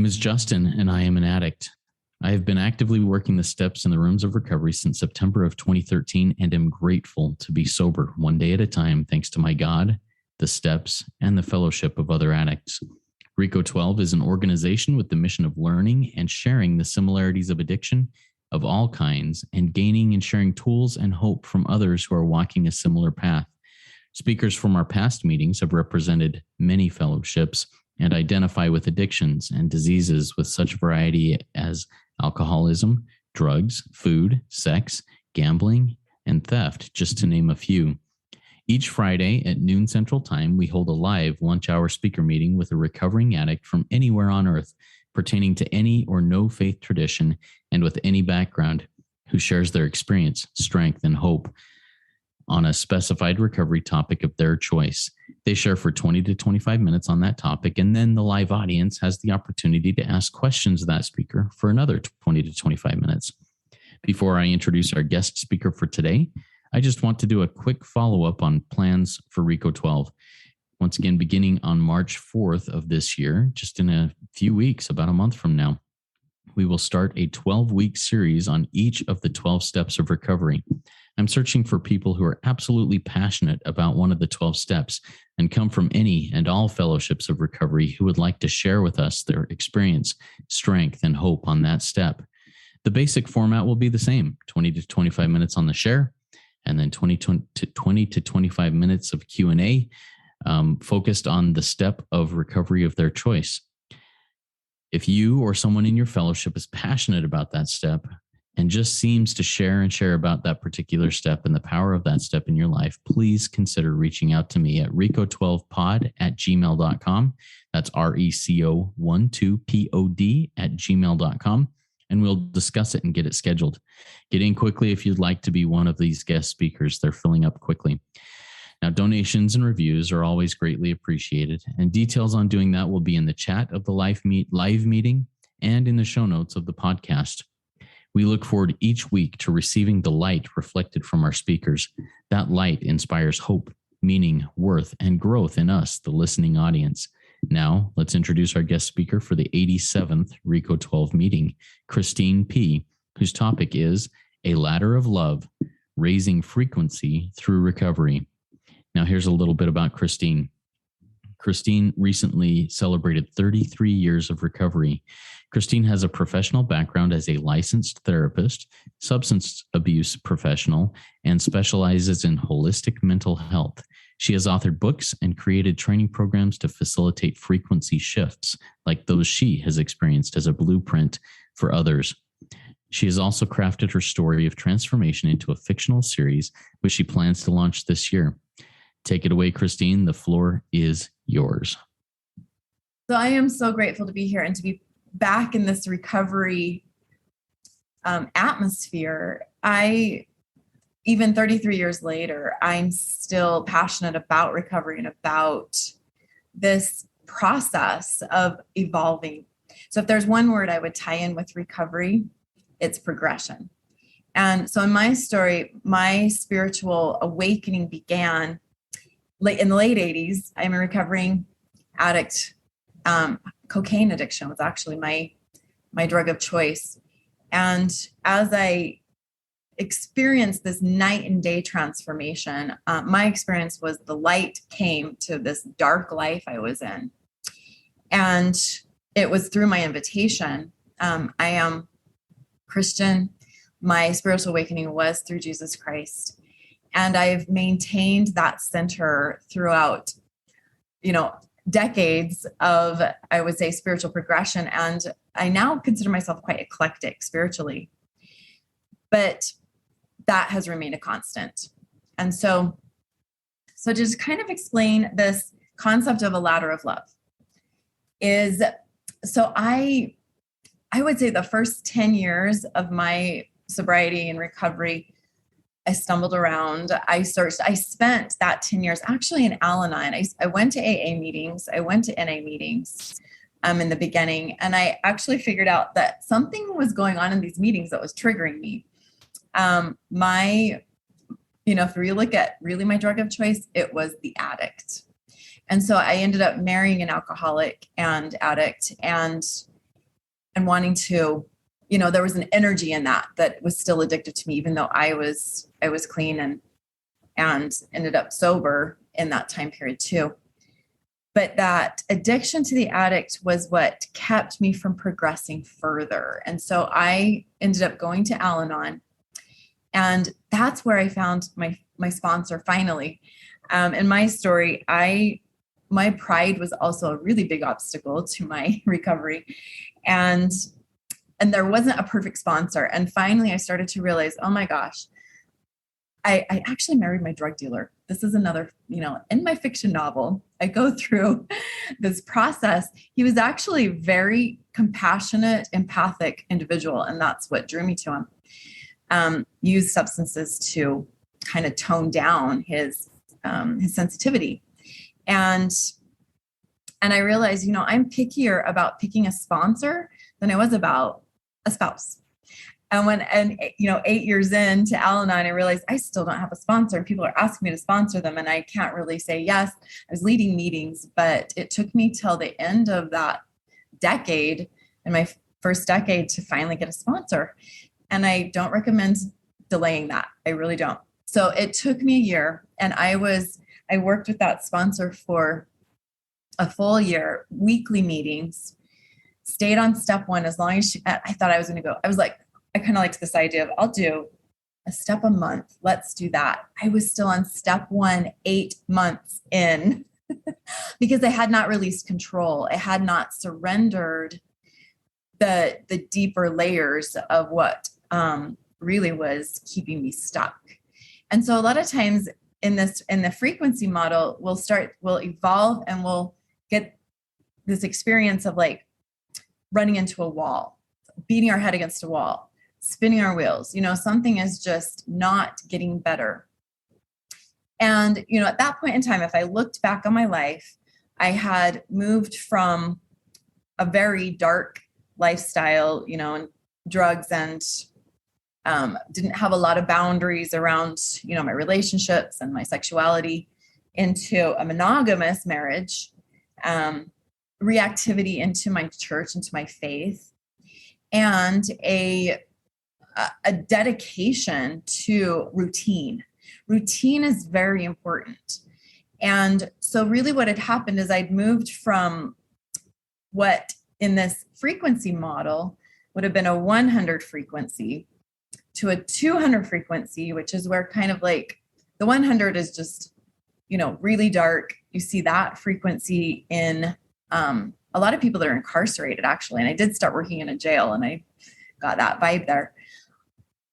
is Justin, and I am an addict. I have been actively working the steps in the rooms of recovery since September of 2013 and am grateful to be sober one day at a time thanks to my God, the steps, and the fellowship of other addicts. RICO 12 is an organization with the mission of learning and sharing the similarities of addiction of all kinds and gaining and sharing tools and hope from others who are walking a similar path. Speakers from our past meetings have represented many fellowships and identify with addictions and diseases with such variety as alcoholism, drugs, food, sex, gambling, and theft, just to name a few. Each Friday at noon Central Time, we hold a live lunch-hour speaker meeting with a recovering addict from anywhere on earth, pertaining to any or no faith tradition and with any background, who shares their experience, strength, and hope on a specified recovery topic of their choice. They share for 20 to 25 minutes on that topic, and then the live audience has the opportunity to ask questions of that speaker for another 20 to 25 minutes. Before I introduce our guest speaker for today, I just want to do a quick follow-up on plans for RICO 12. Once again, beginning on March 4th of this year, just in a few weeks, about a month from now, we will start a 12-week series on each of the 12 steps of recovery. I'm searching for people who are absolutely passionate about one of the 12 steps and come from any and all fellowships of recovery who would like to share with us their experience, strength, and hope on that step. The basic format will be the same, 20 to 25 minutes on the share, and then 20 to 25 minutes of Q&A focused on the step of recovery of their choice. If you or someone in your fellowship is passionate about that step and just seems to share about that particular step and the power of that step in your life, please consider reaching out to me at rico12pod@gmail.com. That's RECO12pod@gmail.com. And we'll discuss it and get it scheduled. Get in quickly if you'd like to be one of these guest speakers. They're filling up quickly. Now, donations and reviews are always greatly appreciated, and details on doing that will be in the chat of the live meeting and in the show notes of the podcast. We look forward each week to receiving the light reflected from our speakers. That light inspires hope, meaning, worth, and growth in us, the listening audience. Now, let's introduce our guest speaker for the 87th RICO 12 meeting, Cristine P., whose topic is A Ladder of Love, Raising Frequency Through Recovery. Now, here's a little bit about Cristine. Cristine recently celebrated 33 years of recovery. Cristine has a professional background as a licensed therapist, substance abuse professional, and specializes in holistic mental health. She has authored books and created training programs to facilitate frequency shifts like those she has experienced as a blueprint for others. She has also crafted her story of transformation into a fictional series, which she plans to launch this year. Take it away, Cristine. The floor is yours. So I am so grateful to be here and to be back in this recovery atmosphere. Even 33 years later, I'm still passionate about recovery and about this process of evolving. So if there's one word I would tie in with recovery, it's progression. And so in my story, my spiritual awakening began in the late 80s. I'm a recovering addict. Cocaine addiction was actually my drug of choice. And as I experienced this night and day transformation, my experience was the light came to this dark life I was in. And it was through my invitation. I am Christian. My spiritual awakening was through Jesus Christ. And I've maintained that center throughout, decades of, I would say, spiritual progression. And I now consider myself quite eclectic spiritually, but that has remained a constant. And so to just kind of explain this concept of a ladder of love is, so I would say the first 10 years of my sobriety and recovery, I stumbled around. I searched. I spent that 10 years actually in Al-Anon. I went to AA meetings. I went to NA meetings in the beginning. And I actually figured out that something was going on in these meetings that was triggering me. If you look at really my drug of choice, it was the addict. And so I ended up marrying an alcoholic and addict. And and wanting to, there was an energy in that was still addictive to me, even though I was clean and ended up sober in that time period too. But that addiction to the addict was what kept me from progressing further. And so I ended up going to Al-Anon, and that's where I found my sponsor finally. In my story, my pride was also a really big obstacle to my recovery. And there wasn't a perfect sponsor. And finally I started to realize, oh my gosh, I actually married my drug dealer. This is another, in my fiction novel, I go through this process. He was actually a very compassionate, empathic individual. And that's what drew me to him. Used substances to kind of tone down his sensitivity. And I realized, I'm pickier about picking a sponsor than I was about a spouse. And 8 years into Al-Anon, I realized I still don't have a sponsor, and people are asking me to sponsor them, and I can't really say yes. I was leading meetings, but it took me till the end of that decade, in my first decade, to finally get a sponsor. And I don't recommend delaying that. I really don't. So it took me a year, and I worked with that sponsor for a full year, weekly meetings, stayed on step one as long as I thought I was going to go. I was like, I kind of liked this idea of, I'll do a step a month. Let's do that. I was still on step 1, 8 months in because I had not released control. I had not surrendered the deeper layers of what really was keeping me stuck. And so a lot of times in the frequency model, we'll evolve and we'll get this experience of like running into a wall, beating our head against a wall, spinning our wheels. Something is just not getting better. And, at that point in time, if I looked back on my life, I had moved from a very dark lifestyle, and drugs, and didn't have a lot of boundaries around, my relationships and my sexuality, into a monogamous marriage, reactivity into my church, into my faith, and a dedication to routine. Routine is very important. And so really what had happened is I'd moved from what in this frequency model would have been a 100 frequency to a 200 frequency, which is where kind of like the 100 is just, really dark. You see that frequency in a lot of people that are incarcerated, actually. And I did start working in a jail, and I got that vibe there.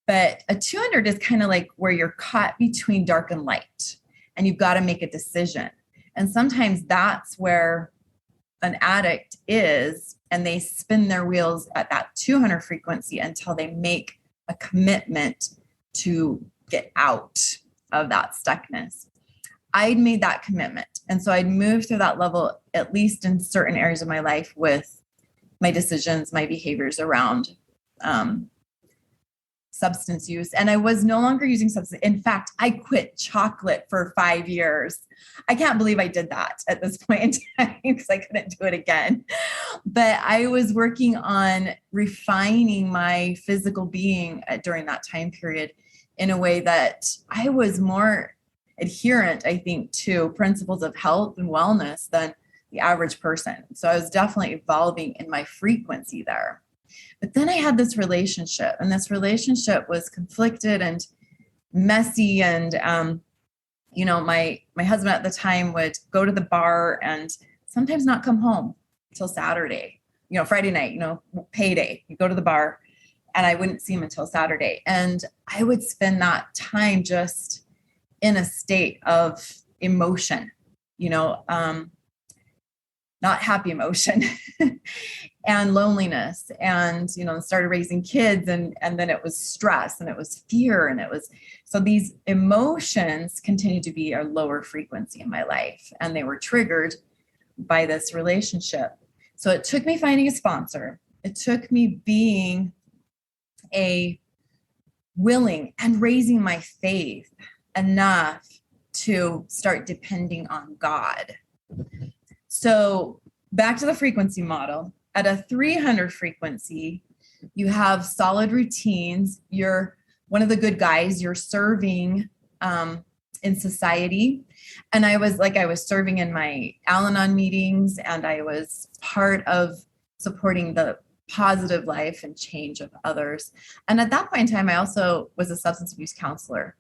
But a 200 is kind of like where you're caught between dark and light, and you've got to make a decision. And sometimes that's where an addict is, and they spin their wheels at that 200 frequency until they make a commitment to get out of that stuckness. I'd made that commitment. And so I'd moved through that level, at least in certain areas of my life, with my decisions, my behaviors around substance use. And I was no longer using substance. In fact, I quit chocolate for 5 years. I can't believe I did that at this point in time because I couldn't do it again. But I was working on refining my physical being during that time period in a way that I was more adherent, I think, to principles of health and wellness than the average person. So I was definitely evolving in my frequency there. But then I had this relationship, and this relationship was conflicted and messy. And, my husband at the time would go to the bar and sometimes not come home till Saturday, Friday night, payday, you go to the bar, and I wouldn't see him until Saturday. And I would spend that time just in a state of emotion, not happy emotion and loneliness, and, started raising kids, and then it was stress, and it was fear, and so these emotions continued to be a lower frequency in my life, and they were triggered by this relationship. So it took me finding a sponsor. It took me being willing and raising my faith enough to start depending on God. So back to the frequency model. at a 300 frequency, you have solid routines. You're one of the good guys. You're serving in society. And I was serving in my Al-Anon meetings, and I was part of supporting the positive life and change of others. And at that point in time, I also was a substance abuse counselor.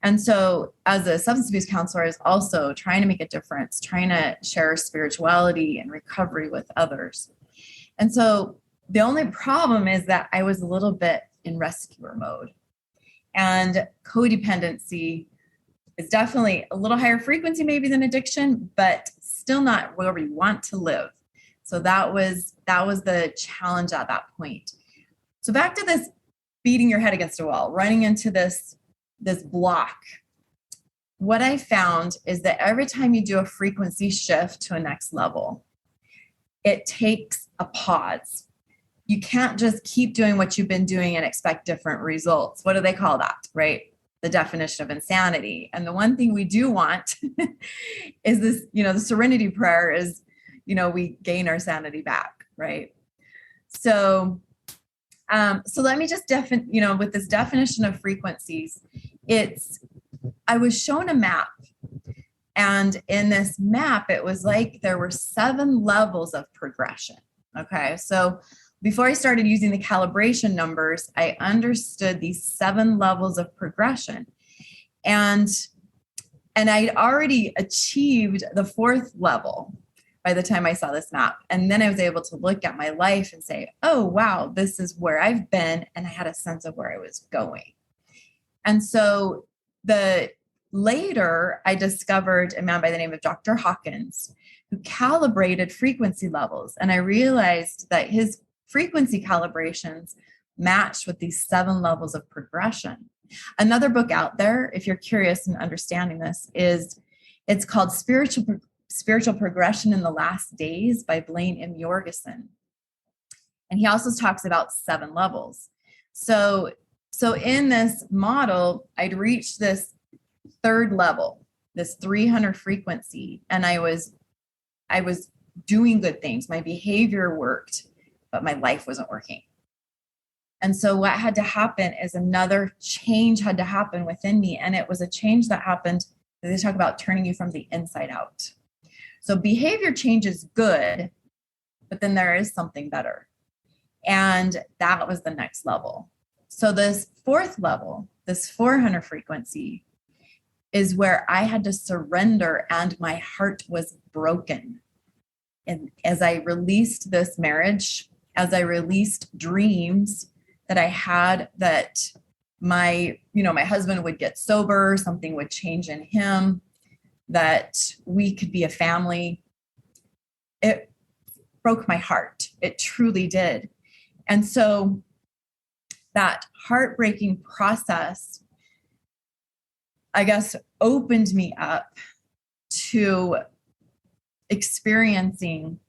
And so as a substance abuse counselor, I was also trying to make a difference, trying to share spirituality and recovery with others. And so the only problem is that I was a little bit in rescuer mode. And codependency is definitely a little higher frequency maybe than addiction, but still not where we want to live. So that was the challenge at that point. So back to this beating your head against a wall, running into this block. What I found is that every time you do a frequency shift to a next level, it takes a pause. You can't just keep doing what you've been doing and expect different results. What do they call that, right? The definition of insanity. And the one thing we do want is this, the serenity prayer is, we gain our sanity back, right? So let me just with this definition of frequencies, I was shown a map. And in this map, it was like there were 7 levels of progression. Okay. So before I started using the calibration numbers, I understood these 7 levels of progression. And I'd already achieved the 4th level by the time I saw this map. And then I was able to look at my life and say, oh, wow, this is where I've been. And I had a sense of where I was going. And so later I discovered a man by the name of Dr. Hawkins, who calibrated frequency levels. And I realized that his frequency calibrations matched with these 7 levels of progression. Another book out there, if you're curious in understanding this, it's called Spiritual Progression in the Last Days by Blaine M. Jorgensen. And he also talks about 7 levels. So in this model, I'd reached this 3rd level, this 300 frequency, and I was doing good things. My behavior worked, but my life wasn't working. And so what had to happen is another change had to happen within me. And it was a change that happened. They talk about turning you from the inside out. So behavior change is good, but then there is something better. And that was the next level. So this 4th level, this 400 frequency, is where I had to surrender and my heart was broken. And as I released this marriage, as I released dreams that I had that my husband would get sober, something would change in him, that we could be a family, it broke my heart. It truly did. And so that heartbreaking process, I guess, opened me up to experiencing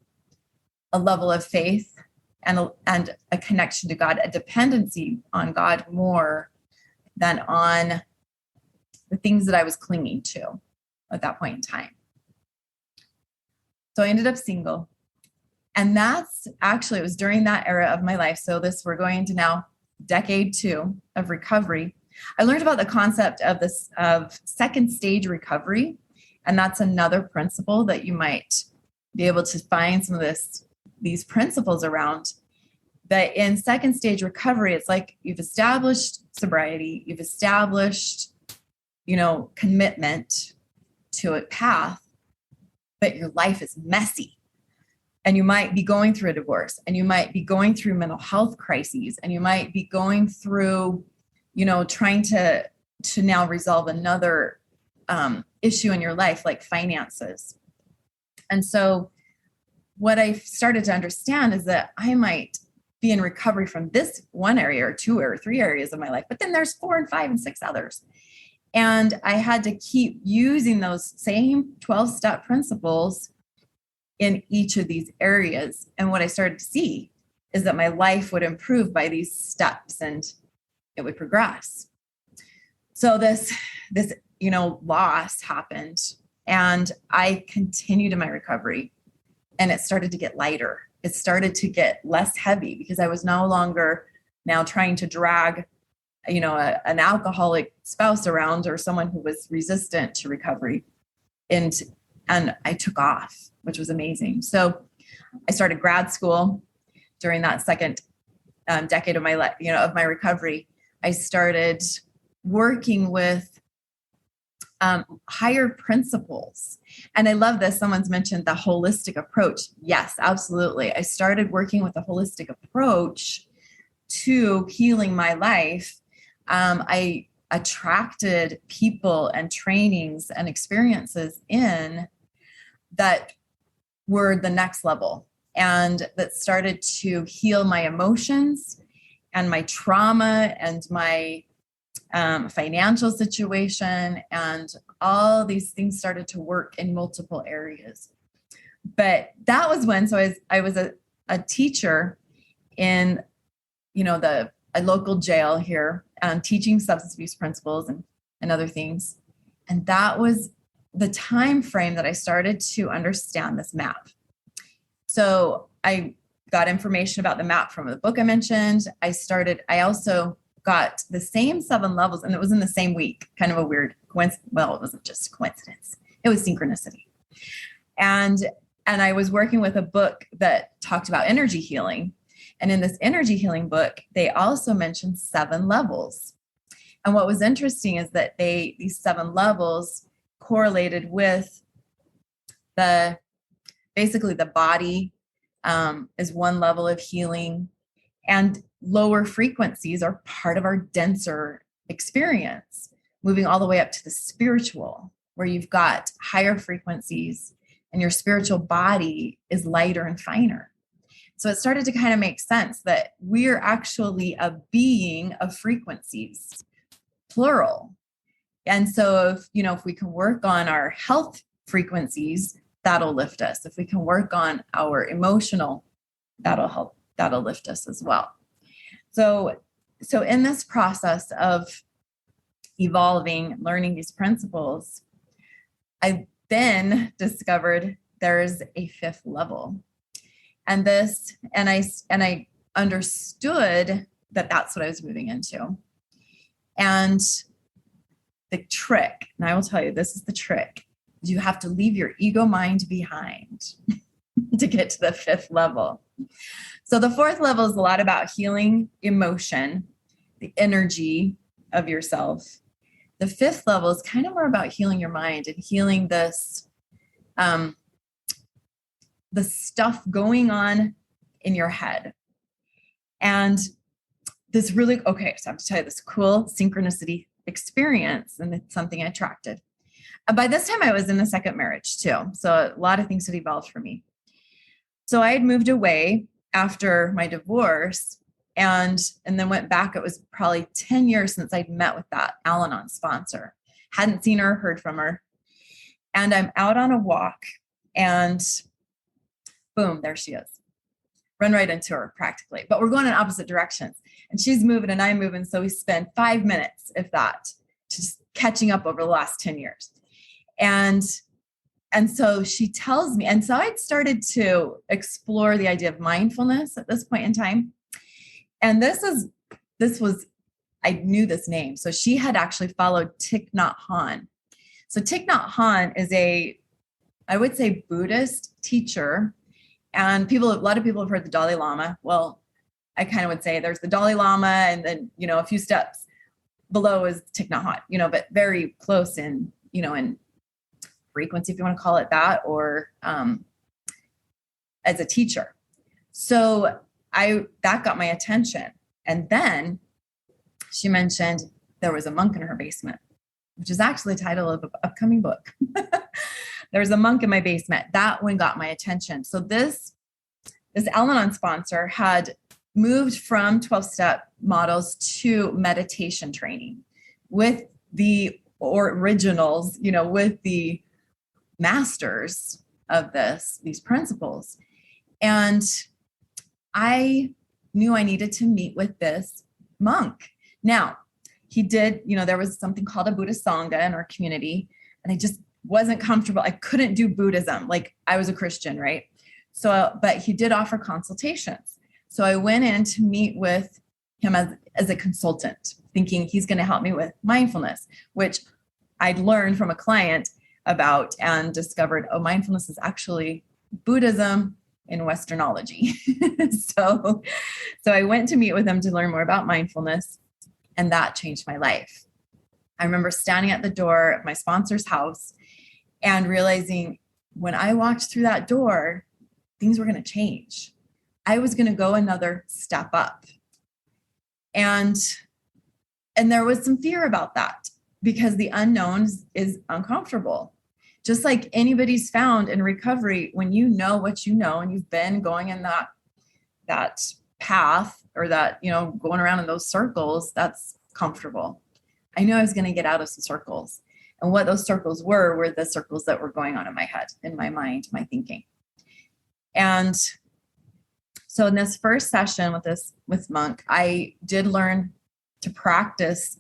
a level of faith and a connection to God, a dependency on God more than on the things that I was clinging to at that point in time. So I ended up single. And it was during that era of my life. So we're going into now decade 2 of recovery. I learned about the concept of second stage recovery. And that's another principle that you might be able to find some of these principles around. That in second stage recovery, it's like you've established sobriety, you've established, commitment to a path, but your life is messy. And you might be going through a divorce, and you might be going through mental health crises, and you might be going through, trying to now resolve another issue in your life, like finances. And so what I started to understand is that I might be in recovery from this one area or 2 or 3 areas of my life, but then there's 4 and 5 and 6 others. And I had to keep using those same 12-step principles in each of these areas. And what I started to see is that my life would improve by these steps and it would progress. So this loss happened, and I continued in my recovery, and it started to get lighter. it started to get less heavy because I was no longer now trying to drag, an alcoholic spouse around or someone who was resistant to recovery. And I took off, which was amazing. So I started grad school during that second decade of my life, of my recovery. I started working with higher principles. And I love this. Someone's mentioned the holistic approach. Yes, absolutely. I started working with a holistic approach to healing my life. I attracted people and trainings and experiences in that were the next level and that started to heal my emotions and my trauma and my financial situation, and all these things started to work in multiple areas. But that was when, so I was a teacher in, a local jail here, teaching substance abuse principles and other things. And that was the time frame that I started to understand this map. So I got information about the map from the book I mentioned. I also got the same 7 levels, and it was in the same week, kind of a weird coincidence. Well, it wasn't just coincidence. It was synchronicity. And I was working with a book that talked about energy healing. And in this energy healing book, they also mentioned 7 levels. And what was interesting is that these 7 levels correlated with basically the body is one level of healing, and lower frequencies are part of our denser experience, moving all the way up to the spiritual, where you've got higher frequencies and your spiritual body is lighter and finer. So it started to kind of make sense that we're actually a being of frequencies, plural. And so if we can work on our health frequencies, that'll lift us. If we can work on our emotional, that'll lift us as well. So in this process of evolving, learning these principles, I then discovered there's a 5th level. And I understood that that's what I was moving into. And the trick, and I will tell you, this is the trick, is you have to leave your ego mind behind to get to the 5th level. So the 4th level is a lot about healing emotion, the energy of yourself. The 5th level is kind of more about healing your mind and healing this, the stuff going on in your head. And this really, so I have to tell you this cool synchronicity experience, and it's something I attracted. By this time I was in a second marriage too. So a lot of things had evolved for me. So I had moved away after my divorce and then went back. It was probably 10 years since I'd met with that Al-Anon sponsor. Hadn't seen her, heard from her. And I'm out on a walk and boom, there she is. Run right into her practically. But we're going in opposite directions. And she's moving and I'm moving. So we spend 5 minutes, if that, just catching up over the last 10 years. And so she tells me, and so I'd started to explore the idea of mindfulness at this point in time. And this was, I knew this name. So she had actually followed Thich Nhat Hanh. So Thich Nhat Hanh is I would say Buddhist teacher. And a lot of people have heard the Dalai Lama. Well, I kind of would say there's the Dalai Lama and then, a few steps below is Thich Nhat Hanh, but very close in frequency, if you want to call it that, or as a teacher. So that got my attention. And then she mentioned there was a monk in her basement, which is actually the title of an upcoming book. There was a monk in my basement. That one got my attention. So this Al-Anon sponsor had moved from 12-step models to meditation training with the originals, with the masters of these principles. And I knew I needed to meet with this monk. Now, he did, there was something called a Buddhist Sangha in our community, and I just wasn't comfortable. I couldn't do Buddhism. Like I was a Christian, right? But he did offer consultations. So I went in to meet with him as a consultant, thinking he's going to help me with mindfulness, which I'd learned from a client about and discovered, oh, mindfulness is actually Buddhism in Westernology. So I went to meet with him to learn more about mindfulness, and that changed my life. I remember standing at the door of my sponsor's house and realizing when I walked through that door, things were going to change. I was going to go another step up. And there was some fear about that because the unknown is uncomfortable. Just like anybody's found in recovery, when you know what you know and you've been going in that path or that, going around in those circles, that's comfortable. I knew I was going to get out of some circles. And what those circles were the circles that were going on in my head, in my mind, my thinking. And so in this first session with Monk, I did learn to practice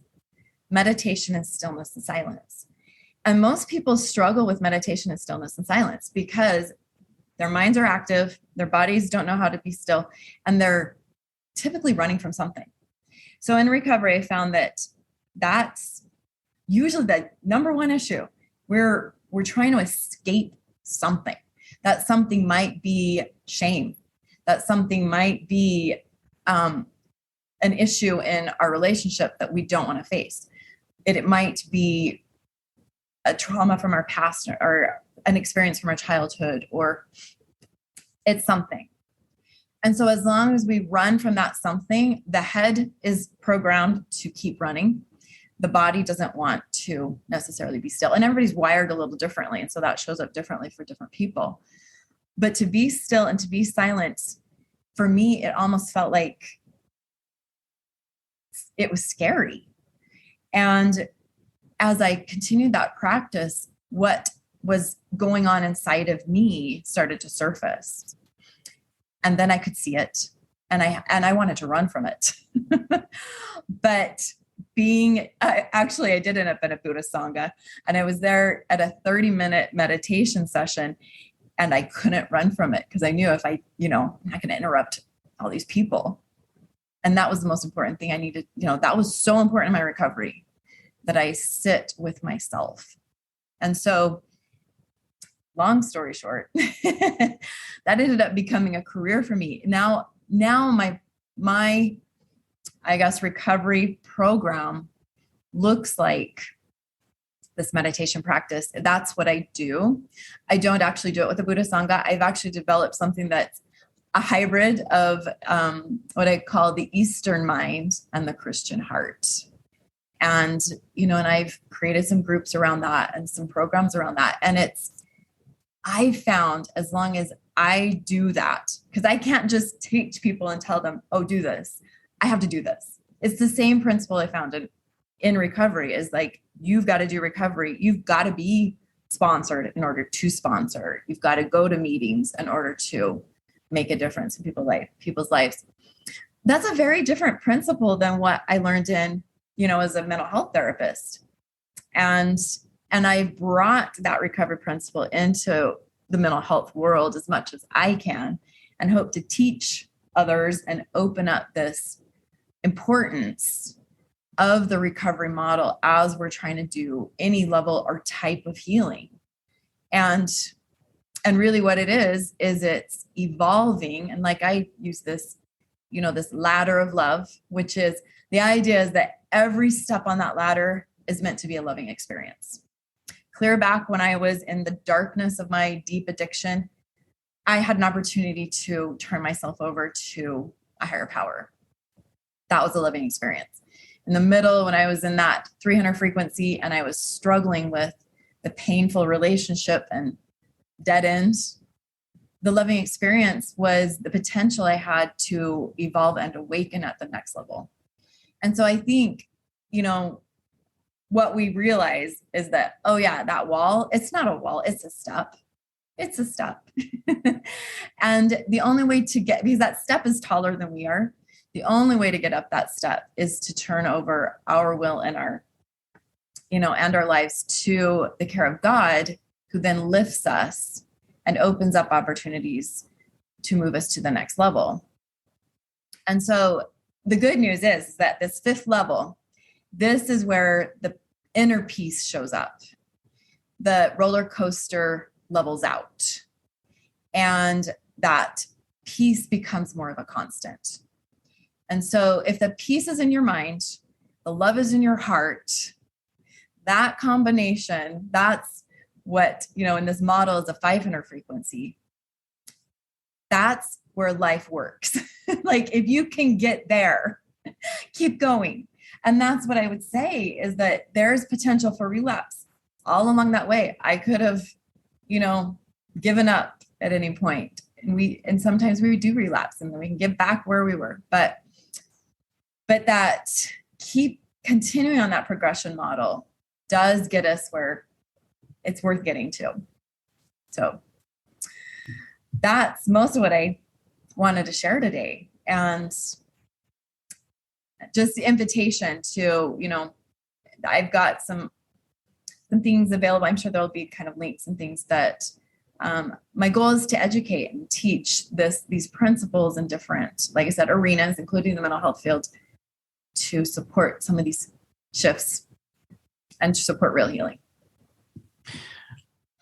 meditation and stillness and silence. And most people struggle with meditation and stillness and silence because their minds are active, their bodies don't know how to be still, and they're typically running from something. So in recovery, I found that that's usually the number one issue. We're trying to escape something. That something might be shame. That something might be an issue in our relationship that we don't want to face. It might be a trauma from our past or an experience from our childhood, or it's something. And so as long as we run from that something, the head is programmed to keep running. The body doesn't want to necessarily be still. And everybody's wired a little differently. And so that shows up differently for different people. But to be still and to be silent, for me, it almost felt like it was scary. And as I continued that practice, what was going on inside of me started to surface. And then I could see it. And I wanted to run from it. But I did end up in a Buddhist Sangha, and I was there at a 30-minute meditation session, and I couldn't run from it because I knew if I'm not going to interrupt all these people. And that was the most important thing I needed. That was so important in my recovery, that I sit with myself. And so, long story short, that ended up becoming a career for me. Now my I guess recovery program looks like this meditation practice. That's what I do. I don't actually do it with a Buddhist Sangha. I've actually developed something that's a hybrid of what I call the Eastern mind and the Christian heart. And, and I've created some groups around that and some programs around that. And I found as long as I do that, because I can't just teach people and tell them, oh, do this. I have to do this. It's the same principle I found in recovery is like, you've got to do recovery. You've got to be sponsored in order to sponsor. You've got to go to meetings in order to make a difference in people's lives. That's a very different principle than what I learned in, as a mental health therapist. And I brought that recovery principle into the mental health world as much as I can, and hope to teach others and open up this importance of the recovery model as we're trying to do any level or type of healing. And really what it is it's evolving. And like I use this, this ladder of love, which is the idea is that every step on that ladder is meant to be a loving experience. Clear back when I was in the darkness of my deep addiction, I had an opportunity to turn myself over to a higher power. That was a living experience. In the middle, when I was in that 300 frequency and I was struggling with the painful relationship and dead ends, the loving experience was the potential I had to evolve and awaken at the next level. And so I think, what we realize is that, oh yeah, that wall, it's not a wall, it's a step. It's a step. And the only way to get, because that step is taller than we are, the only way to get up that step is to turn over our will and our lives to the care of God, who then lifts us and opens up opportunities to move us to the next level. And so the good news is that this fifth level, this is where the inner peace shows up. The roller coaster levels out, and that peace becomes more of a constant. And so if the peace is in your mind, the love is in your heart, that combination, that's what, in this model is a 500 frequency. That's where life works. Like if you can get there, keep going. And that's what I would say is that there's potential for relapse all along that way. I could have, given up at any point. And sometimes we do relapse and then we can get back where we were. But that keep continuing on that progression model does get us where it's worth getting to. So that's most of what I wanted to share today. And just the invitation to, I've got some things available. I'm sure there'll be kind of links and things that my goal is to educate and teach these principles in different, like I said, arenas, including the mental health field, to support some of these shifts and to support real healing.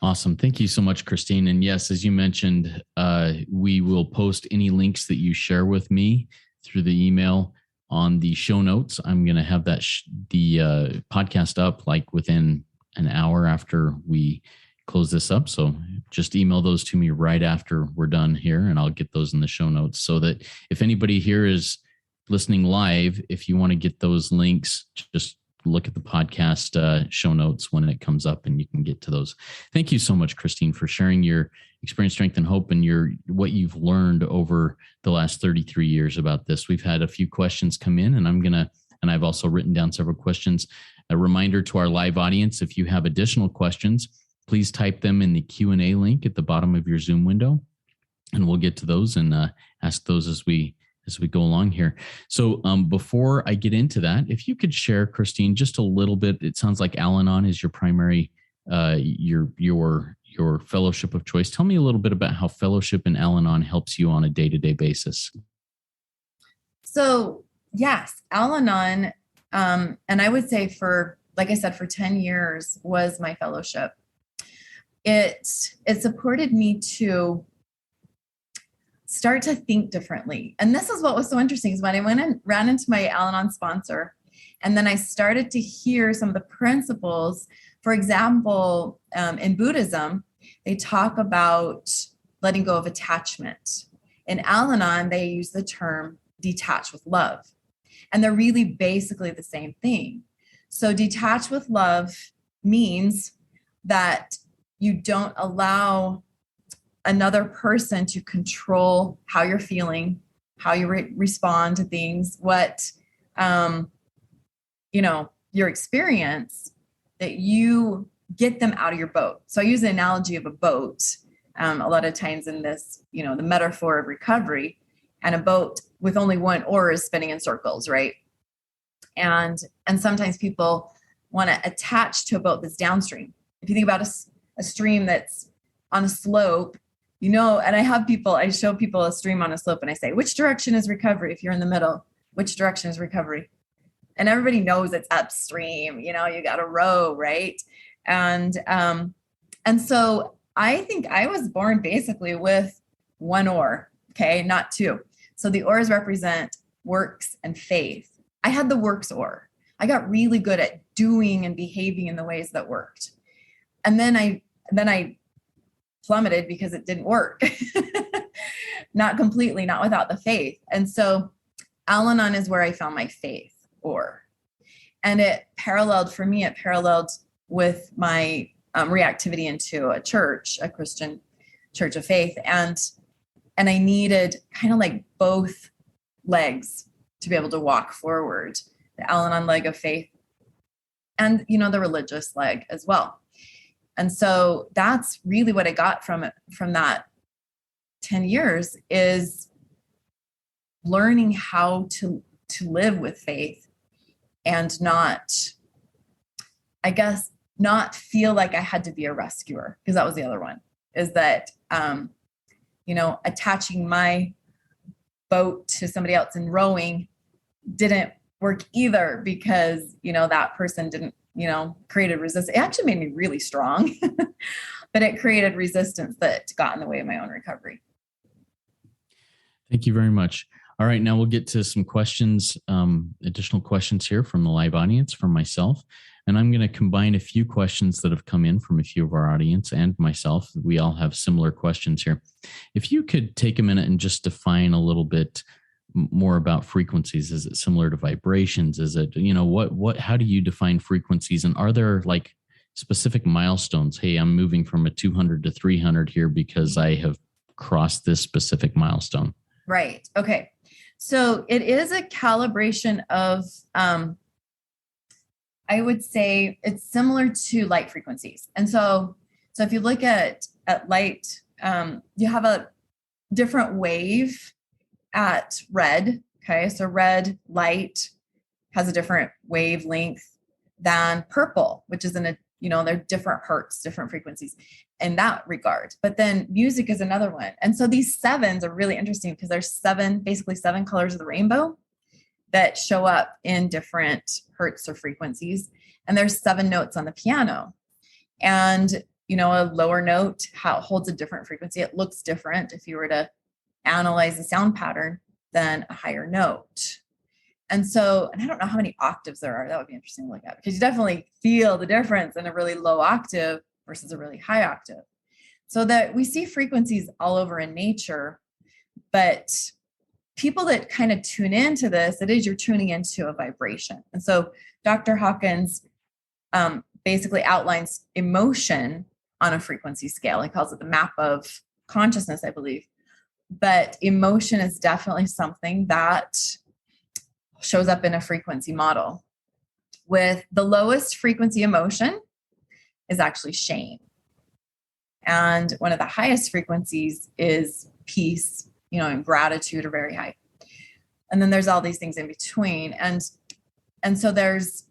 Awesome. Thank you so much, Cristine. And yes, as you mentioned, we will post any links that you share with me through the email on the show notes. I'm going to have that the podcast up like within an hour after we close this up. So just email those to me right after we're done here, and I'll get those in the show notes so that if anybody here is listening live, if you want to get those links, just look at the podcast show notes when it comes up and you can get to those. Thank you so much, Cristine, for sharing your experience, strength, and hope and what you've learned over the last 33 years about this. We've had a few questions come in, and I've also written down several questions. A reminder to our live audience, if you have additional questions, please type them in the Q&A link at the bottom of your Zoom window, and we'll get to those and ask those as we go along here. So before I get into that, if you could share, Cristine, just a little bit. It sounds like Al-Anon is your primary, your fellowship of choice. Tell me a little bit about how fellowship in Al-Anon helps you on a day-to-day basis. So yes, Al-Anon, and I would say for 10 years was my fellowship. It supported me to start to think differently. And this is what was so interesting is when I went and ran into my Al-Anon sponsor, and then I started to hear some of the principles. For example, in Buddhism, they talk about letting go of attachment. In Al-Anon, they use the term detach with love. And they're really basically the same thing. So detach with love means that you don't allow another person to control how you're feeling, how you respond to things, what, your experience, that you get them out of your boat. So I use the analogy of a boat a lot of times in this, the metaphor of recovery, and a boat with only one oar is spinning in circles, right? And sometimes people want to attach to a boat that's downstream. If you think about a stream that's on a slope, and I show people a stream on a slope and I say, which direction is recovery? If you're in the middle, which direction is recovery? And everybody knows it's upstream, you got to row, right? And so I think I was born basically with one oar, okay, not two. So the oars represent works and faith. I had the works oar. I got really good at doing and behaving in the ways that worked. And then I plummeted because it didn't work. Not completely, not without the faith. And so Al-Anon is where I found my faith oar. And it paralleled with my reactivity into a church, a Christian church of faith. And I needed kind of like both legs to be able to walk forward, the Al-Anon leg of faith and, the religious leg as well. And so that's really what I got from that 10 years is learning how to live with faith and not feel like I had to be a rescuer, because that was the other one, is that attaching my boat to somebody else and rowing didn't work either because, that person didn't, created resistance. It actually made me really strong, but it created resistance that got in the way of my own recovery. Thank you very much. All right, now we'll get to some questions, additional questions here from the live audience, from myself. And I'm going to combine a few questions that have come in from a few of our audience and myself. We all have similar questions here. If you could take a minute and just define a little bit more about frequencies. Is it similar to vibrations? Is it, how do you define frequencies? And are there like specific milestones? Hey, I'm moving from a 200 to 300 here because I have crossed this specific milestone. Right. Okay. So it is a calibration of, I would say it's similar to light frequencies. And so if you look at light, you have a different wave at red. Okay. So red light has a different wavelength than purple, which is they're different hertz, different frequencies in that regard. But then music is another one. And so these sevens are really interesting because there's basically seven colors of the rainbow that show up in different hertz or frequencies. And there's 7 notes on the piano. And, a lower note holds a different frequency. It looks different if you were to analyze the sound pattern than a higher note. And I don't know how many octaves there are. That would be interesting to look at because you definitely feel the difference in a really low octave versus a really high octave. So that we see frequencies all over in nature, but people that kind of tune into this, it is you're tuning into a vibration. And so Dr. Hawkins basically outlines emotion on a frequency scale. He calls it the map of consciousness, I believe. But emotion is definitely something that shows up in a frequency model. With the lowest frequency emotion is actually shame. And one of the highest frequencies is peace, and gratitude are very high. And then there's all these things in between. And so there's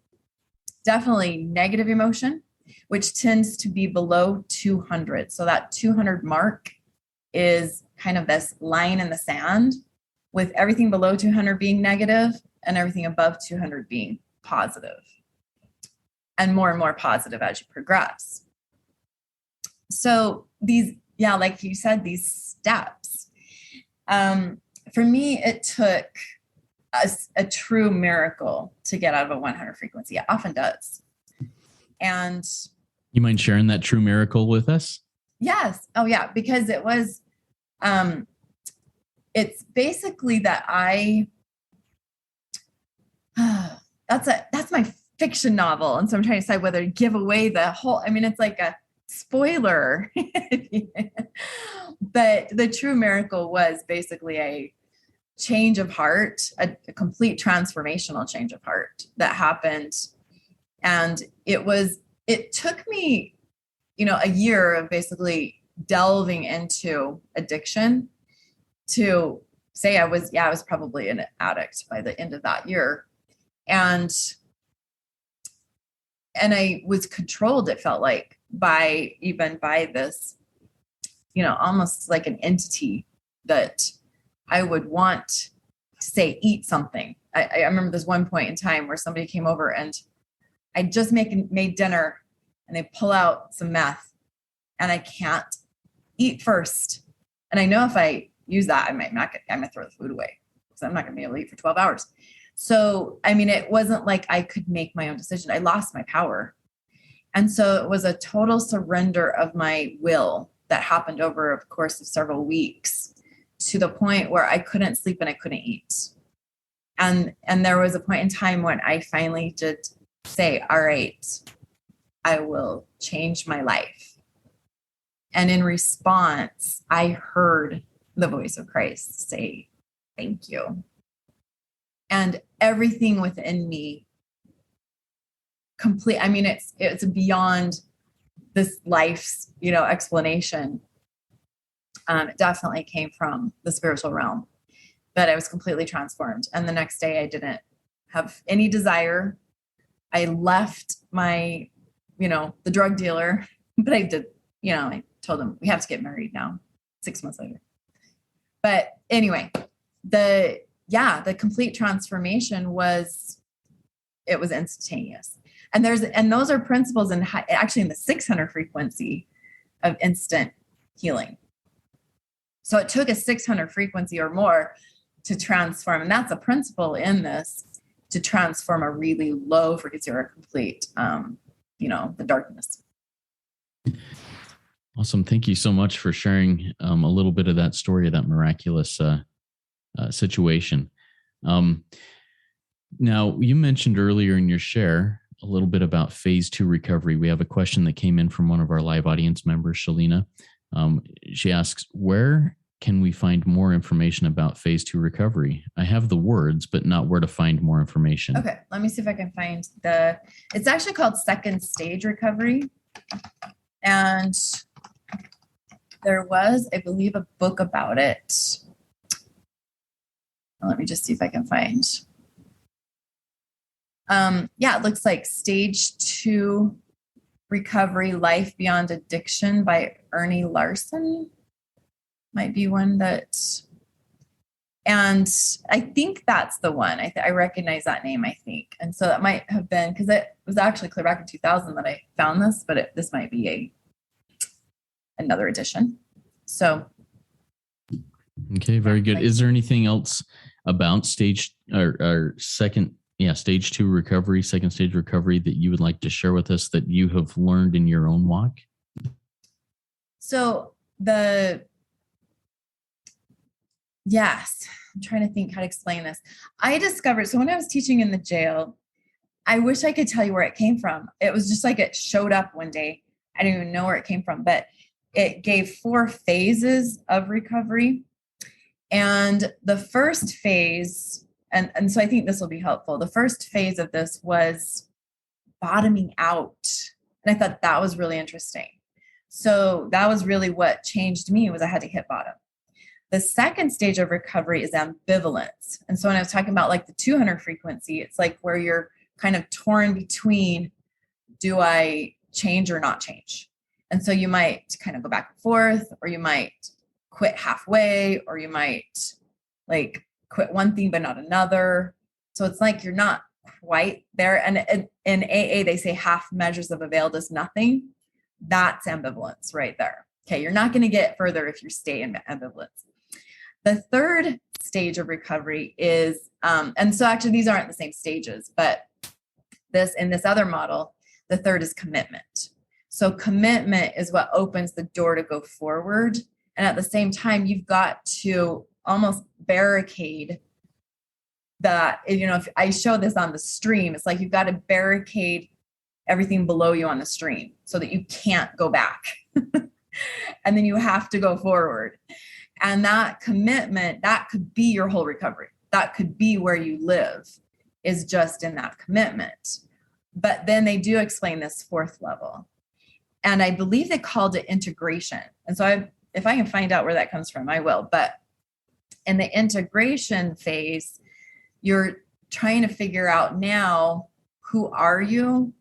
definitely negative emotion, which tends to be below 200. So that 200 mark is kind of this line in the sand, with everything below 200 being negative and everything above 200 being positive, and more positive as you progress. So like you said, these steps, for me, it took a true miracle to get out of a 100 frequency. It often does. And you mind sharing that true miracle with us? Yes. Oh yeah. Because it was, it's basically that that's my fiction novel. And so I'm trying to decide whether to give away the whole, it's like a spoiler, but the true miracle was basically a change of heart, a complete transformational change of heart that happened. And it took me, a year of basically delving into addiction to say I was probably an addict by the end of that year. And I was controlled, it felt like, by this, almost like an entity that I would want to say, eat something. I remember this one point in time where somebody came over and I just made dinner and they pull out some meth and I can't eat first. And I know if I use that, I might throw the food away because I'm not going to be able to eat for 12 hours. So, it wasn't like I could make my own decision. I lost my power. And so it was a total surrender of my will that happened over a course of several weeks, to the point where I couldn't sleep and I couldn't eat. And there was a point in time when I finally did say, all right, I will change my life. And in response, I heard the voice of Christ say, thank you. And everything within me it's beyond this life's, explanation. It definitely came from the spiritual realm, but I was completely transformed. And the next day I didn't have any desire. I left my, the drug dealer, but I did, I told him we have to get married now, 6 months later. But anyway, the complete transformation was instantaneous. And those are principles actually in the 600 frequency of instant healing. So it took a 600 frequency or more to transform. And that's a principle in this, to transform a really low frequency or a complete, the darkness. Awesome. Thank you so much for sharing a little bit of that story, of that miraculous situation. Now, you mentioned earlier in your share a little bit about phase 2 recovery. We have a question that came in from one of our live audience members, Shalina. She asks, where can we find more information about phase 2 recovery? I have the words, but not where to find more information. Okay, let me see if I can find it's actually called second stage recovery. And there was, I believe, a book about it. Let me just see if I can find. It looks like Stage 2 Recovery, Life Beyond Addiction by Ernie Larson. Might be one that, and I think that's the one. I recognize that name, I think. And so that might have been, because it was actually clear back in 2000 that I found this, but this might be another edition. So. Okay, very good. Is there anything else about stage 2 recovery, second stage recovery that you would like to share with us that you have learned in your own walk? So yes, I'm trying to think how to explain this. I discovered, so when I was teaching in the jail, I wish I could tell you where it came from. It was just like it showed up one day. I didn't even know where it came from, but it gave 4 phases of recovery. And the first phase, and so I think this will be helpful. The first phase of this was bottoming out. And I thought that was really interesting. So that was really what changed me, was I had to hit bottom. The second stage of recovery is ambivalence. And so when I was talking about like the 200 frequency, it's like where you're kind of torn between, do I change or not change? And so you might kind of go back and forth, or you might quit halfway, or you might like quit one thing but not another. So it's like you're not quite there. And in AA, they say half measures of avail does nothing. That's ambivalence right there. Okay, you're not going to get further if you stay in ambivalence. The third stage of recovery is, and so actually these aren't the same stages, but in this other model, the third is commitment. So commitment is what opens the door to go forward. And at the same time, you've got to almost barricade that, if I show this on the stream, it's like you've got to barricade everything below you on the stream so that you can't go back. And then you have to go forward. And that commitment, that could be your whole recovery. That could be where you live, is just in that commitment. But then they do explain this fourth level. And I believe they called it integration. And so if I can find out where that comes from, I will. But in the integration phase, you're trying to figure out now, who are you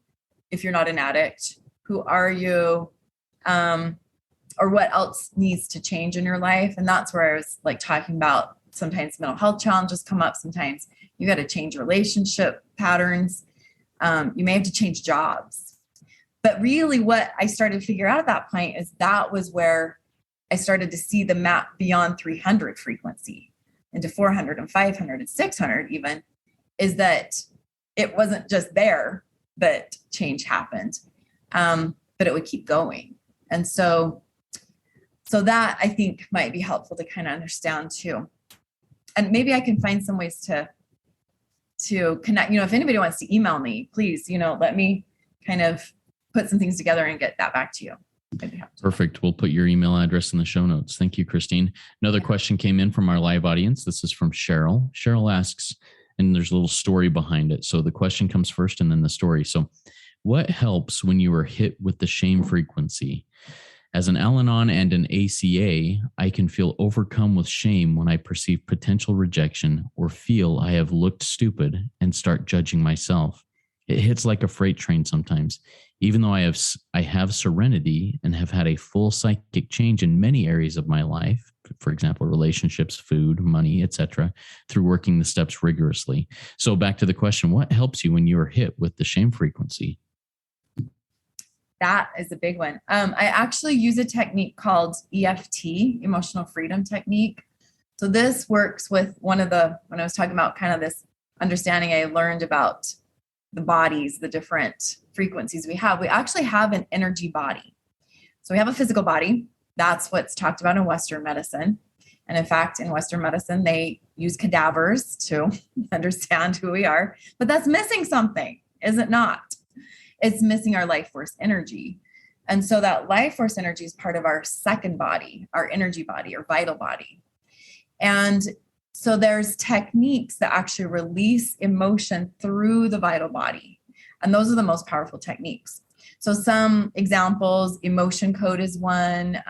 if you're not an addict? Who are you? Or what else needs to change in your life? And that's where I was like talking about, sometimes mental health challenges come up. Sometimes you got to change relationship patterns. You may have to change jobs. But really what I started to figure out at that point is that was where I started to see the map beyond 300 frequency into 400 and 500 and 600 even, is that it wasn't just there that change happened, but it would keep going. And so that I think might be helpful to kind of understand too. And maybe I can find some ways to connect, if anybody wants to email me, please, let me kind of put some things together and get that back to you. Perfect. We'll put your email address in the show notes. Thank you, Cristine. Another question came in from our live audience. This is from Cheryl. Cheryl asks, and there's a little story behind it. So the question comes first and then the story. So what helps when you are hit with the shame frequency? As an Al-Anon and an ACA, I can feel overcome with shame when I perceive potential rejection or feel I have looked stupid and start judging myself. It hits like a freight train sometimes. Even though I have serenity and have had a full psychic change in many areas of my life, for example, relationships, food, money, etc., through working the steps rigorously. So back to the question, what helps you when you are hit with the shame frequency? That is a big one. I actually use a technique called EFT, emotional freedom technique. So this works with when I was talking about kind of this understanding I learned about the bodies, the different frequencies we actually have an energy body. So we have a physical body. That's what's talked about in Western medicine. And in fact, in Western medicine, they use cadavers to understand who we are, but that's missing something, is it not? It's missing our life force energy. And so that life force energy is part of our second body, our energy body, or vital body. And so there's techniques that actually release emotion through the vital body. And those are the most powerful techniques. So some examples, emotion code is one.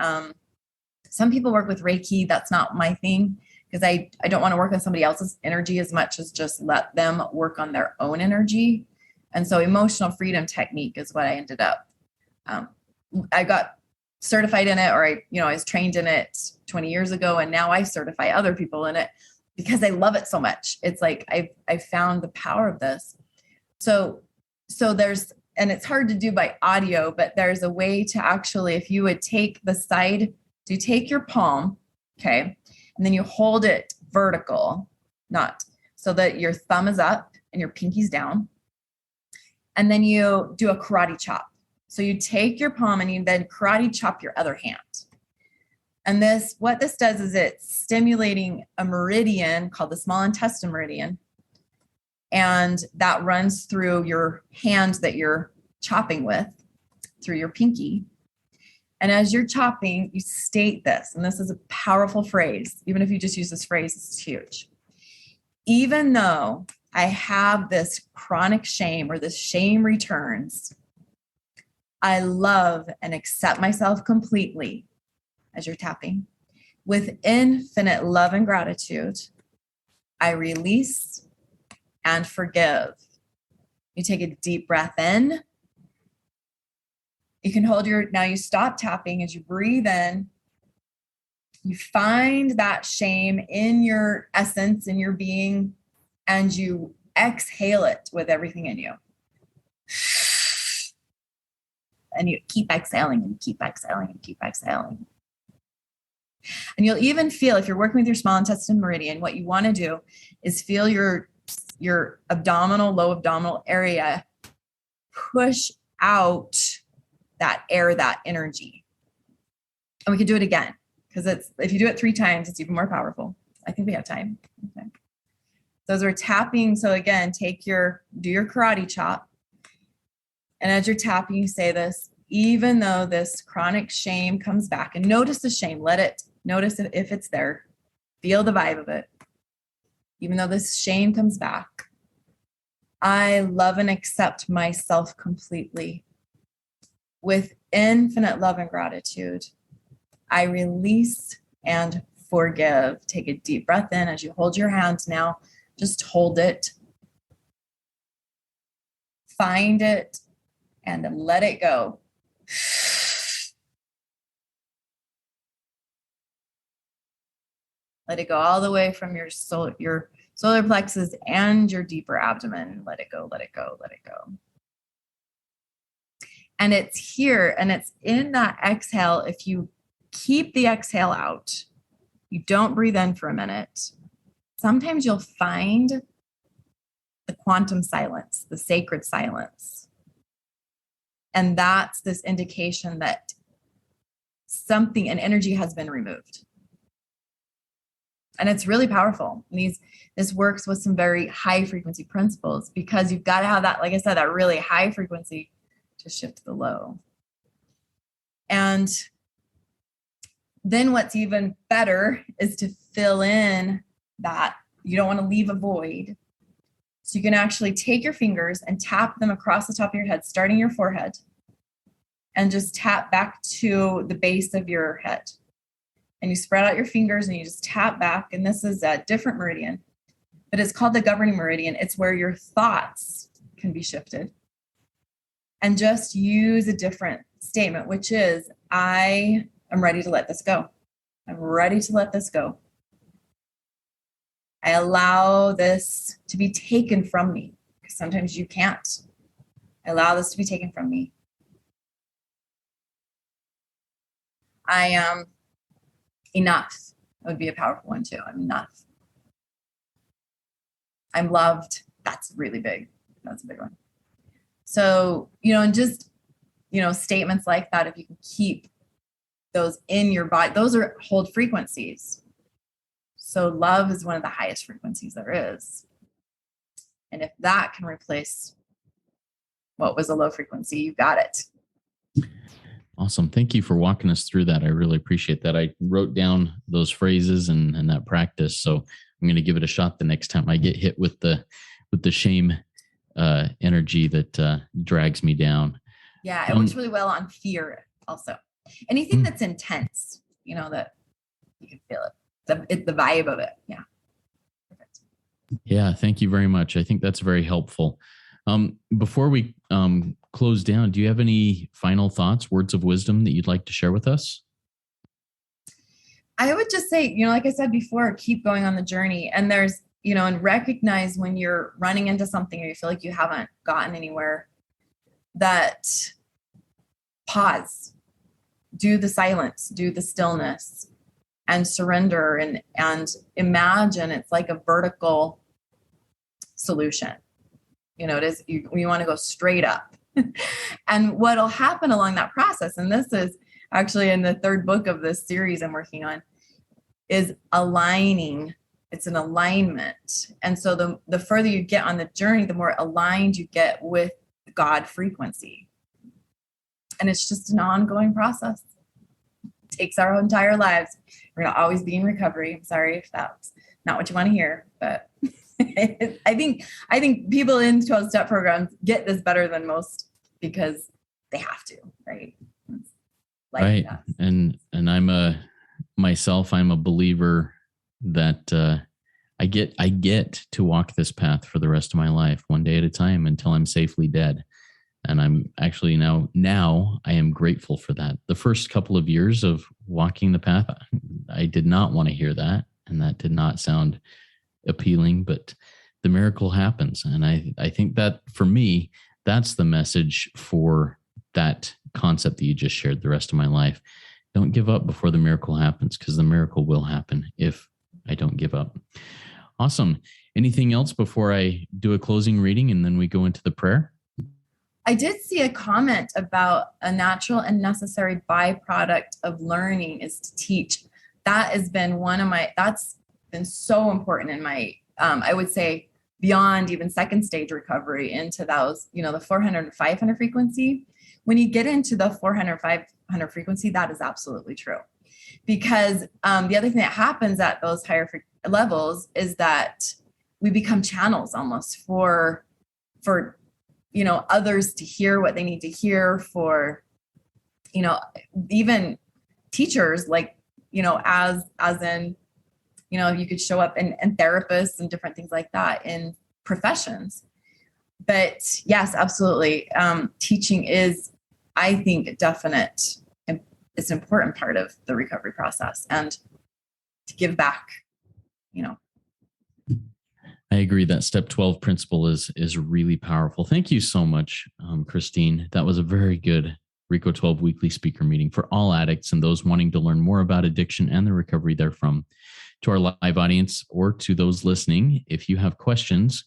Some people work with Reiki. That's not my thing, because I don't want to work on somebody else's energy as much as just let them work on their own energy. And so emotional freedom technique is what I ended up. I got certified in it, or I was trained in it 20 years ago. And now I certify other people in it because I love it so much. It's like, I found the power of this. So there's, and it's hard to do by audio, but there's a way to actually, if you would take the side, so you take your palm, okay, and then you hold it vertical, not so that your thumb is up and your pinky's down. And then you do a karate chop. So you take your palm and you then karate chop your other hand. And what this does is it's stimulating a meridian called the small intestine meridian. And that runs through your hand that you're chopping with, through your pinky. And as you're chopping, you state this, and this is a powerful phrase. Even if you just use this phrase, it's huge. Even though I have this chronic shame, or this shame returns, I love and accept myself completely, as you're tapping, with infinite love and gratitude. I release and forgive. You take a deep breath in. You can now you stop tapping as you breathe in. You find that shame in your essence, in your being, and you exhale it with everything in you. And you keep exhaling and keep exhaling and keep exhaling. And you'll even feel, if you're working with your small intestine meridian, what you want to do is feel your abdominal, low abdominal area push out that air, that energy. And we could do it again, because if you do it 3 times, it's even more powerful. I think we have time. Okay. Those are tapping. So again, do your karate chop. And as you're tapping, you say this, even though this chronic shame comes back, and notice the shame, notice it if it's there, feel the vibe of it. Even though this shame comes back, I love and accept myself completely. With infinite love and gratitude, I release and forgive. Take a deep breath in as you hold your hand now. Just hold it. Find it and let it go. Let it go all the way from your solar plexus and your deeper abdomen. Let it go, let it go, let it go. And it's here, and it's in that exhale. If you keep the exhale out, you don't breathe in for a minute, sometimes you'll find the quantum silence, the sacred silence. And that's this indication that an energy has been removed. And it's really powerful. This works with some very high frequency principles, because you've got to have that, like I said, that really high frequency to shift the low. And then what's even better is to fill in that. You don't want to leave a void. So you can actually take your fingers and tap them across the top of your head, starting your forehead, and just tap back to the base of your head. And you spread out your fingers and you just tap back. And this is a different meridian, but it's called the governing meridian. It's where your thoughts can be shifted. And just use a different statement, which is, I am ready to let this go. I'm ready to let this go. I allow this to be taken from me, because sometimes you can't. I allow this to be taken from me. I am enough. That would be a powerful one too. I'm enough. I'm loved. That's really big. That's a big one. So, and just, statements like that, if you can keep those in your body, those hold frequencies. So love is one of the highest frequencies there is. And if that can replace what was a low frequency, you got it. Awesome. Thank you for walking us through that. I really appreciate that. I wrote down those phrases and that practice. So I'm going to give it a shot the next time I get hit with the shame energy that drags me down. Yeah, it works really well on fear also. Anything that's intense, that you can feel it. The vibe of it. Yeah. Perfect. Yeah. Thank you very much. I think that's very helpful. Before we close down, do you have any final thoughts, words of wisdom that you'd like to share with us? I would just say, like I said before, keep going on the journey. And there's, and recognize when you're running into something or you feel like you haven't gotten anywhere, that pause, do the silence, do the stillness, and surrender and imagine it's like a vertical solution. It is, you want to go straight up. And what'll happen along that process, and this is actually in the third book of this series I'm working on, is aligning. It's an alignment. And so the further you get on the journey, the more aligned you get with God frequency. And it's just an ongoing process. It takes our entire lives. We're going to always be in recovery. I'm sorry if that's not what you want to hear, but I think people in 12-step programs get this better than most because they have to, right? Right. And I'm a believer that I get to walk this path for the rest of my life, one day at a time, until I'm safely dead. And I'm actually now I am grateful for that. The first couple of years of walking the path, I did not want to hear that. And that did not sound appealing, but the miracle happens. And I think that for me, that's the message for that concept that you just shared the rest of my life. Don't give up before the miracle happens, because the miracle will happen if I don't give up. Awesome. Anything else before I do a closing reading and then we go into the prayer? I did see a comment about a natural and necessary byproduct of learning is to teach. That has been that's been so important in my, I would say beyond even second stage recovery into those, the 400 and 500 frequency. When you get into the 400, 500 frequency, that is absolutely true. Because the other thing that happens at those higher levels is that we become channels almost for others to hear what they need to hear, for, even teachers, like, as in, you could show up and therapists and different things like that in professions. But yes, absolutely. Teaching is, I think, it's an important part of the recovery process, and to give back, I agree that step 12 principle is really powerful. Thank you so much, Cristine. That was a very good RICO 12 weekly speaker meeting for all addicts and those wanting to learn more about addiction and the recovery therefrom. To our live audience or to those listening, if you have questions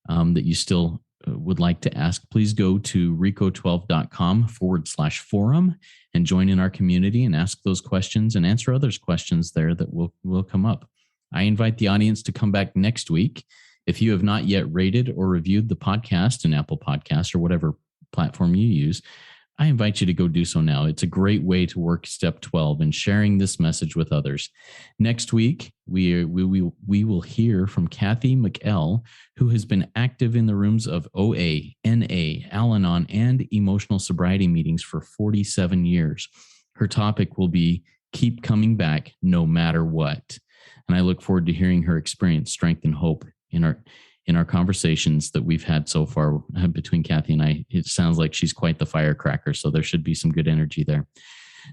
that you still would like to ask, please go to rico12.com/forum and join in our community and ask those questions and answer others' questions there that will come up. I invite the audience to come back next week. If you have not yet rated or reviewed the podcast in Apple Podcasts or whatever platform you use, I invite you to go do so now. It's a great way to work step 12 and sharing this message with others. Next week, we will hear from Kathy McEl, who has been active in the rooms of OA, NA, Al-Anon, and emotional sobriety meetings for 47 years. Her topic will be Keep Coming Back No Matter What. And I look forward to hearing her experience, strength, and hope in our conversations that we've had so far between Kathy and I. It sounds like she's quite the firecracker, so there should be some good energy there.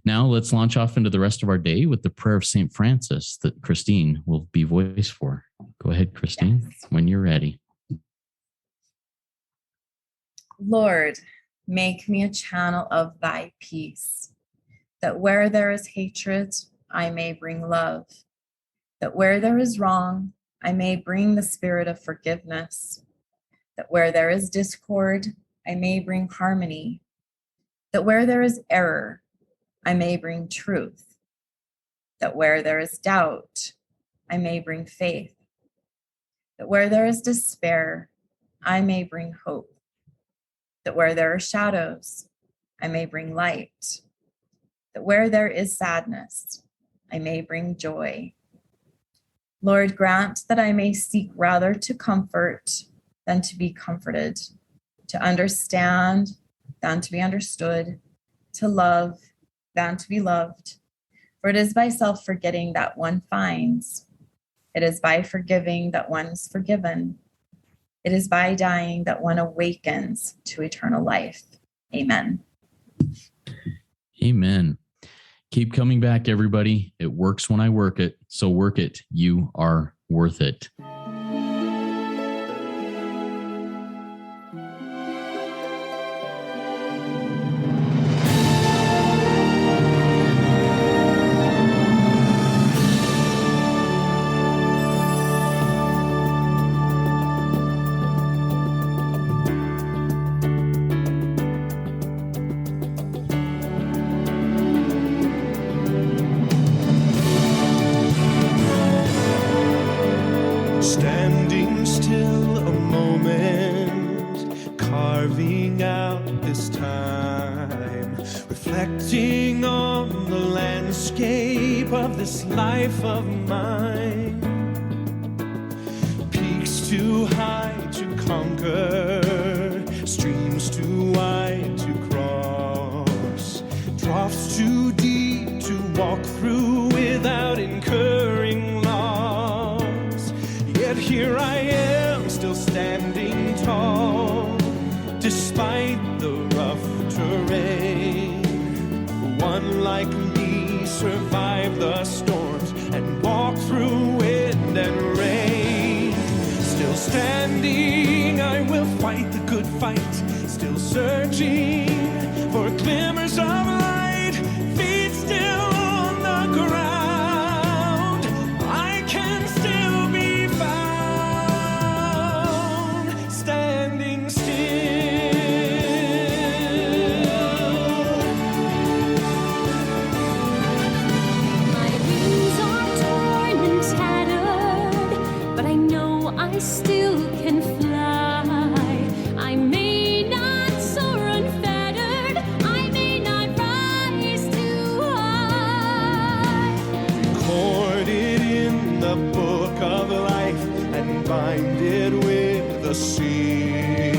Now let's launch off into the rest of our day with the prayer of St. Francis that Cristine will be voice for. Go ahead, Cristine, yes, when you're ready. Lord, make me a channel of thy peace, that where there is hatred, I may bring love, that where there is wrong, I may bring the spirit of forgiveness, that where there is discord, I may bring harmony, that where there is error, I may bring truth, that where there is doubt, I may bring faith, that where there is despair, I may bring hope, that where there are shadows, I may bring light, that where there is sadness, I may bring joy. Lord, grant that I may seek rather to comfort than to be comforted, to understand than to be understood, to love than to be loved. For it is by self-forgetting that one finds. It is by forgiving that one is forgiven. It is by dying that one awakens to eternal life. Amen. Amen. Keep coming back, everybody. It works when I work it, so work it. You are worth it. Standing still a moment, carving out this time, reflecting on the landscape of this life of mine. Peaks too high to conquer, streams too wide to cross, troughs too deep to walk through without incurring loss. Yet here I am, still standing tall, despite the rough terrain. One like me survived the storms and walked through wind and rain. Still standing, I will fight the good fight, still searching for glimmers of light, feet still on the ground. I can still be found, standing still. My wings are torn and tattered, but I know I still can fly. I may not soar unfettered, I may not rise too high. Recorded in the book of life and bind it with the seal.